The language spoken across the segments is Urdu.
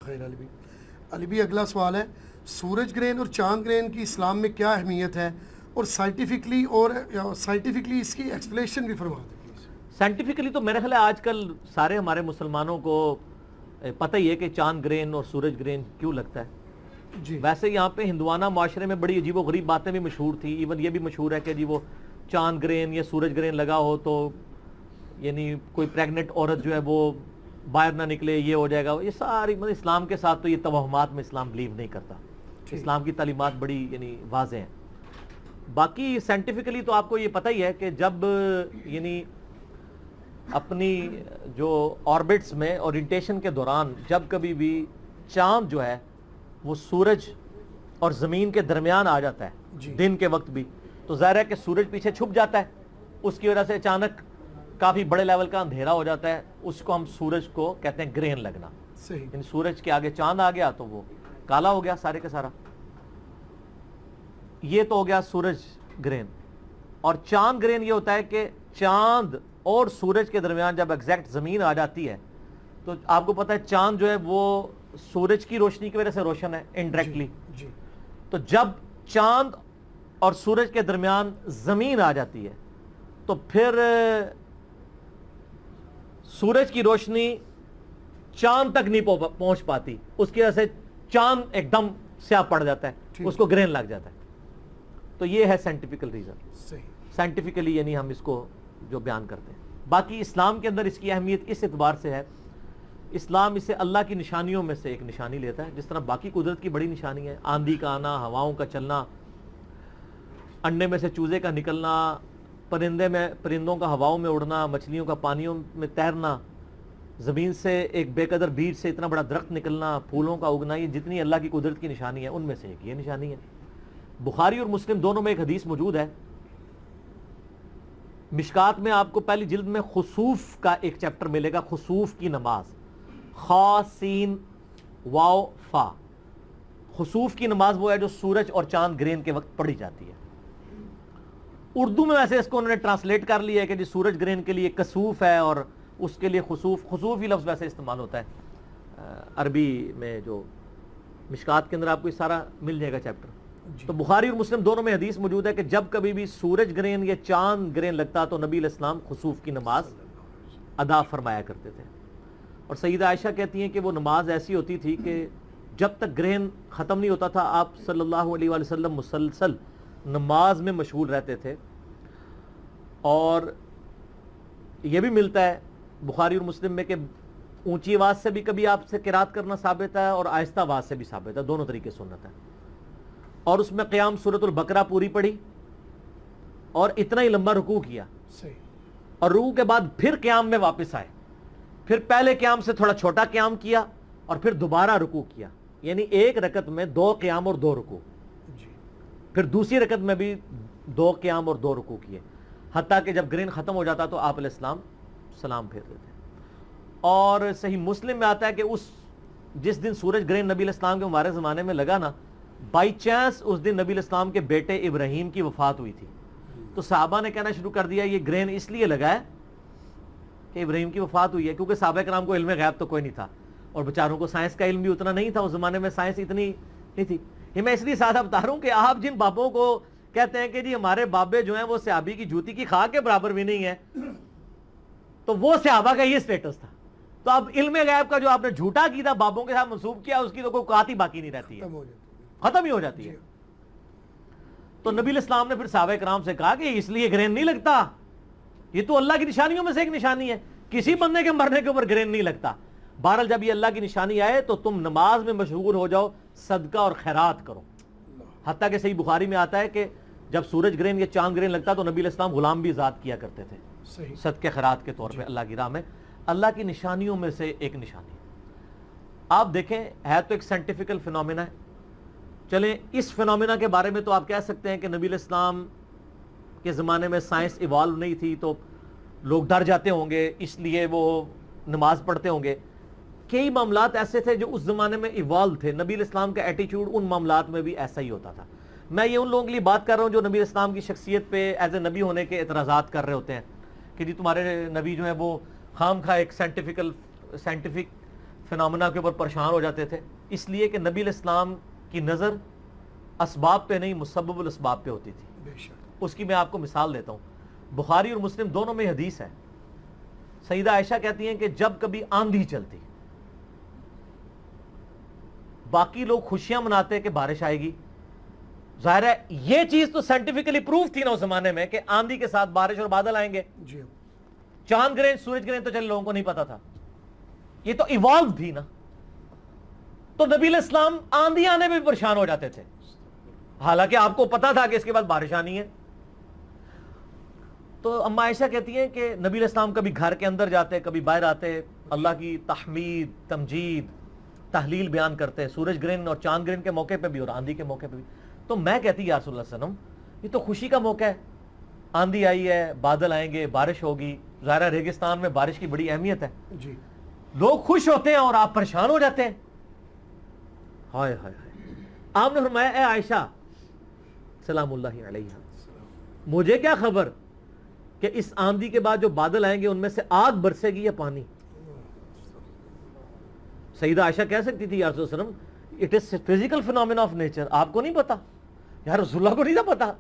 خیر علی بھی اگلا سوال ہے، سورج گرہن اور چاند گرہن کی اسلام میں کیا اہمیت ہے، اور سائنٹیفکلی اس کی ایکسپلینیشن بھی فرما دیں پلیز۔ سائنٹیفکلی تو میرے خیال ہے آج کل سارے ہمارے مسلمانوں کو پتہ ہی ہے کہ چاند گرہن اور سورج گرہن کیوں لگتا ہے جی ویسے یہاں پہ ہندوانہ معاشرے میں بڑی عجیب و غریب باتیں بھی مشہور تھیں، ایون یہ بھی مشہور ہے کہ جی وہ چاند گرہن یا سورج گرہن لگا ہو تو یعنی کوئی پریگننٹ عورت جو ہے وہ باہر نہ نکلے، یہ ہو جائے گا، یہ ساری مطلب اسلام کے ساتھ تو یہ توہمات میں اسلام بلیو نہیں کرتا، اسلام کی تعلیمات بڑی یعنی واضح ہیں۔ باقی سائنٹیفکلی تو آپ کو یہ پتہ ہی ہے کہ جب یعنی اپنی جو آربٹس میں اورینٹیشن کے دوران جب کبھی بھی چاند جو ہے وہ سورج اور زمین کے درمیان آ جاتا ہے دن کے وقت بھی، تو ظاہر ہے کہ سورج پیچھے چھپ جاتا ہے، اس کی وجہ سے اچانک کافی بڑے لیول کا اندھیرا ہو جاتا ہے، اس کو ہم سورج کو کہتے ہیں گرہن لگنا، صحیح، یعنی سورج کے آگے چاند آ گیا تو وہ کالا ہو گیا سارے کا سارا۔ یہ تو ہو گیا سورج گرہن۔ اور چاند گرہن یہ ہوتا ہے کہ چاند اور سورج کے درمیان جب ایگزیکٹ زمین آ جاتی ہے تو آپ کو پتہ ہے چاند جو ہے وہ سورج کی روشنی کی وجہ سے روشن ہے انڈائریکٹلی، جی تو جب چاند اور سورج کے درمیان زمین آ جاتی ہے تو پھر سورج کی روشنی چاند تک نہیں پہنچ پاتی، اس کی وجہ سے چاند ایک دم سیاہ پڑ جاتا ہے، اس کو گرہن لگ جاتا ہے۔ تو یہ ہے سائنٹیفیکل ریزن، صحیح، سائنٹیفکلی یعنی ہم اس کو جو بیان کرتے ہیں۔ باقی اسلام کے اندر اس کی اہمیت اس اعتبار سے ہے، اسلام اسے اللہ کی نشانیوں میں سے ایک نشانی لیتا ہے، جس طرح باقی قدرت کی بڑی نشانی ہے، آندھی کا آنا، ہواؤں کا چلنا، انڈے میں سے چوزے کا نکلنا، پرندوں کا ہواؤں میں اڑنا، مچھلیوں کا پانیوں میں تیرنا، زمین سے ایک بے قدر بیج سے اتنا بڑا درخت نکلنا، پھولوں کا اگنا، یہ جتنی اللہ کی قدرت کی نشانی ہے ان میں سے ایک یہ نشانی ہے۔ بخاری اور مسلم دونوں میں ایک حدیث موجود ہے، مشکات میں آپ کو پہلی جلد میں خسوف کا ایک چیپٹر ملے گا، خسوف کی نماز، خا سین واو فا، خسوف کی نماز وہ ہے جو سورج اور چاند گرہن کے وقت پڑھی جاتی ہے۔ اردو میں ویسے اس کو انہوں نے ٹرانسلیٹ کر لیا ہے کہ جی سورج گرہن کے لیے کسوف ہے اور اس کے لیے خسوف ہی لفظ ویسے استعمال ہوتا ہے عربی میں، جو مشکات کے اندر آپ کو یہ سارا مل جائے گا چیپٹر۔ تو بخاری اور مسلم دونوں میں حدیث موجود ہے کہ جب کبھی بھی سورج گرہن یا چاند گرہن لگتا تو نبی علیہ السلام خسوف کی نماز ادا فرمایا کرتے تھے۔ اور سیدہ عائشہ کہتی ہیں کہ وہ نماز ایسی ہوتی تھی کہ جب تک گرہن ختم نہیں ہوتا تھا آپ صلی اللہ علیہ وآلہ وسلم مسلسل نماز میں مشغول رہتے تھے۔ اور یہ بھی ملتا ہے بخاری اور مسلم میں کہ اونچی آواز سے بھی کبھی آپ سے قرات کرنا ثابت ہے اور آہستہ آواز سے بھی ثابت ہے، دونوں طریقے سنت ہے۔ اور اس میں قیام سورۃ البقرہ پوری پڑھی اور اتنا ہی لمبا رکوع کیا، اور رکوع کے بعد پھر قیام میں واپس آئے، پھر پہلے قیام سے تھوڑا چھوٹا قیام کیا اور پھر دوبارہ رکوع کیا، یعنی ایک رکعت میں 2 قیام اور 2 رکوع، پھر دوسری رکعت میں بھی 2 قیام اور 2 رکوع کیے، حتیٰ کہ جب گرہن ختم ہو جاتا تو آپ علیہ السلام سلام پھیر دیتے۔ اور صحیح مسلم میں آتا ہے کہ جس دن سورج گرہن نبی علیہ السلام کے مبارک زمانے میں لگا نا، بائی چانس اس دن نبی علیہ السلام کے بیٹے ابراہیم کی وفات ہوئی تھی، تو صحابہ نے کہنا شروع کر دیا یہ گرہن اس لیے لگا ہے کہ ابراہیم کی وفات ہوئی ہے، کیونکہ صحابہ کرام کو علم غیب تو کوئی نہیں تھا اور بیچاروں کو سائنس کا علم بھی اتنا نہیں تھا، اس زمانے میں سائنس اتنی نہیں تھی۔ یہ میں اس لیے ساتھ بتا رہا ہوں کہ آپ جن بابوں کو کہتے ہیں کہ جی ہمارے بابے جو ہیں وہ صحابی کی جوتی کی خاک کے برابر بھی نہیں ہے، تو وہ صحابہ کا یہ سٹیٹس تھا، تو اب علم غیب کا جو آپ نے جھوٹا عقیدہ بابوں کے ساتھ منسوب کیا اس کی تو کوئی اوقات ہی باقی نہیں رہتی ہے، ختم ہی ہو جاتی ہے۔ تو نبی علیہ السلام نے پھر صحابہ کرام سے کہا کہ اس لیے گرہن نہیں لگتا، یہ تو اللہ کی نشانیوں میں سے ایک نشانی ہے، کسی بندے کے مرنے کے اوپر گرہن نہیں لگتا۔ بہرحال جب یہ اللہ کی نشانی آئے تو تم نماز میں مشغول ہو جاؤ، صدقہ اور خیرات کرو۔ حتیٰ کہ صحیح بخاری میں آتا ہے کہ جب سورج گرہن یا چاند گرہن لگتا تو نبی علیہ السلام غلام بھی آزاد کیا کرتے تھے صدقہ خیرات کے طور پہ اللہ کی راہ میں۔ اللہ کی نشانیوں میں سے ایک نشانی ہے۔ آپ دیکھیں ہے تو ایک سائنٹیفکل فینومینا ہے، چلیں اس فینومینا کے بارے میں تو آپ کہہ سکتے ہیں کہ نبی علیہ السلام کے زمانے میں سائنس ایوالو نہیں تھی تو لوگ ڈر جاتے ہوں گے اس لیے وہ نماز پڑھتے ہوں گے۔ کئی معاملات ایسے تھے جو اس زمانے میں ایوالو تھے، نبی علیہ السلام کا ایٹیچیوڈ ان معاملات میں بھی ایسا ہی ہوتا تھا۔ میں یہ ان لوگوں کے لیے بات کر رہا ہوں جو نبی علیہ السلام کی شخصیت پہ ایز اے نبی ہونے کے اعتراضات کر رہے ہوتے ہیں کہ جی تمہارے نبی جو ہیں وہ خام خواہ ایک سائنٹیفک فنامنا کے اوپر پریشان ہو جاتے تھے، اس لیے کہ نبی علیہ السلام کی نظر اسباب پہ نہیں مسبب الاسباب پہ ہوتی تھی۔ بے شک اس کی میں آپ کو مثال دیتا ہوں، بخاری اور مسلم دونوں میں حدیث ہے، سیدہ عائشہ کہتی ہیں کہ جب کبھی آندھی چلتی، باقی لوگ خوشیاں مناتے کہ بارش آئے گی، ظاہر ہے یہ چیز تو سائنٹیفکلی پروف تھی نا اس زمانے میں کہ آندھی کے ساتھ بارش اور بادل آئیں گے، جی چاند گرہن سورج گرہن تو چلے لوگوں کو نہیں پتا تھا، یہ تو ایوالو تھی نا، تو نبی علیہ السلام آندھی آنے میں بھی پریشان ہو جاتے تھے، حالانکہ آپ کو پتا تھا کہ اس کے بعد بارش آنی ہے۔ تو اما عائشہ کہتی ہیں کہ نبی علیہ السلام کبھی گھر کے اندر جاتے، کبھی باہر آتے، اللہ کی تحمید، تمجید، تحلیل بیان کرتے، سورج گرہن اور چاند گرہن کے موقع پہ بھی اور آندھی کے موقع پہ بھی۔ تو میں کہتی یا رسول اللہ صلی اللہ علیہ وسلم یہ تو خوشی کا موقع ہے، آندھی آئی ہے، بادل آئیں گے، بارش ہوگی، ظاہر ریگستان میں بارش کی بڑی اہمیت ہے، جی لوگ خوش ہوتے ہیں اور آپ پریشان ہو جاتے ہیں۔ ہائے ہائے ہائے، آپ نے فرمایا اے عائشہ سلام اللہ علیہ، مجھے کیا خبر کہ اس آندھی کے بعد جو بادل آئیں گے ان میں سے آگ برسے گی یا پانی؟ سیدہ عائشہ کہہ سکتی تھی یا رسول اللہ علیہ وسلم it is physical phenomena of nature, آپ کو نہیں پتا، یا رسول اللہ کو نہیں تھا پتا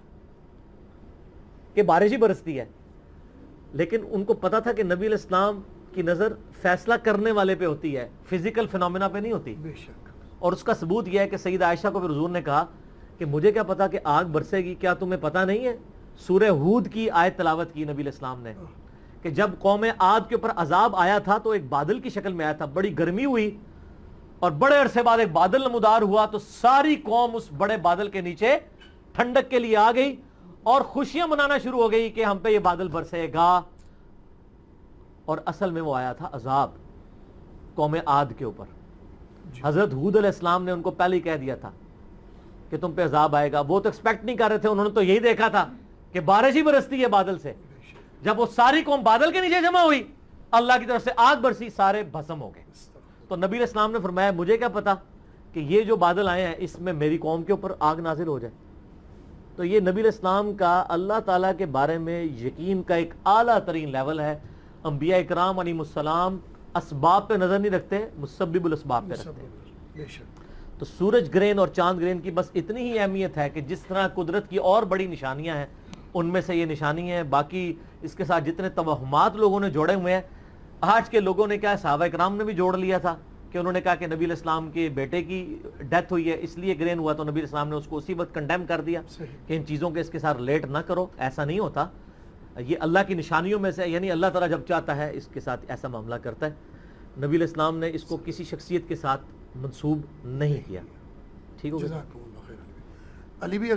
کہ بارش ہی برستی ہے، لیکن ان کو پتا تھا کہ نبی علیہ السلام کی نظر فیصلہ کرنے والے پہ ہوتی ہے، فزیکل فینومینا پہ نہیں ہوتی۔ بے شک اور اس کا ثبوت یہ ہے کہ سیدہ عائشہ کو پھر حضور نے کہا کہ مجھے کیا پتا کہ آگ برسے گی، کیا تمہیں پتا نہیں ہے؟ سورہ ہود کی آیت تلاوت کی نبی علیہ السلام نے کہ جب قوم عاد کے اوپر عذاب آیا تھا تو ایک بادل کی شکل میں آیا تھا، بڑی گرمی ہوئی اور بڑے عرصے بعد ایک بادل نمودار ہوا تو ساری قوم اس بڑے بادل کے نیچے ٹھنڈک کے لیے آ گئی اور خوشیاں منانا شروع ہو گئی کہ ہم پہ یہ بادل برسے گا، اور اصل میں وہ آیا تھا عذاب قوم عاد کے اوپر۔ حضرت ہود علیہ السلام نے ان کو پہلے ہی کہہ دیا تھا کہ تم پہ عذاب آئے گا، وہ تو ایکسپیکٹ نہیں کر رہے تھے، انہوں نے تو یہی دیکھا تھا کہ بارش ہی برستی ہے بادل سے۔ جب وہ ساری قوم بادل کے نیچے جمع ہوئی، اللہ کی طرف سے آگ برسی، سارے بھسم ہو گئے۔ تو نبی علیہ السلام نے فرمایا مجھے کیا پتا کہ یہ جو بادل آئے ہیں اس میں میری قوم کے اوپر آگ نازل ہو جائے۔ تو یہ نبی علیہ السلام کا اللہ تعالیٰ کے بارے میں یقین کا ایک اعلیٰ ترین لیول ہے۔ انبیاء اکرام علیہم السلام اسباب پہ نظر نہیں رکھتے، مسبب الاسباب پہ رکھتے ہیں۔ بے شک تو سورج گرہن اور چاند گرہن کی بس اتنی ہی اہمیت ہے کہ جس طرح قدرت کی اور بڑی نشانیاں ہیں ان میں سے یہ نشانی ہے، باقی اس کے ساتھ جتنے توہمات لوگوں نے جوڑے ہوئے ہیں، آج کے لوگوں نے کیا صحابہ اکرام نے بھی جوڑ لیا تھا کہ انہوں نے کہا کہ نبی علیہ السلام کے بیٹے کی ڈیتھ ہوئی ہے اس لیے گرہن ہوا، تو نبی علیہ السلام نے اس کو اسی وقت کنڈیم کر دیا کہ ان چیزوں کے اس کے ساتھ ریلیٹ نہ کرو، ایسا نہیں ہوتا، یہ اللہ کی نشانیوں میں سے، یعنی اللہ تعالیٰ جب چاہتا ہے اس کے ساتھ ایسا معاملہ کرتا ہے۔ نبی علیہ السلام نے اس کو کسی شخصیت کے ساتھ منسوب نہیں کیا۔ ٹھیک ہو گیا؟ جزاکم اللہ خیر۔ علی بھی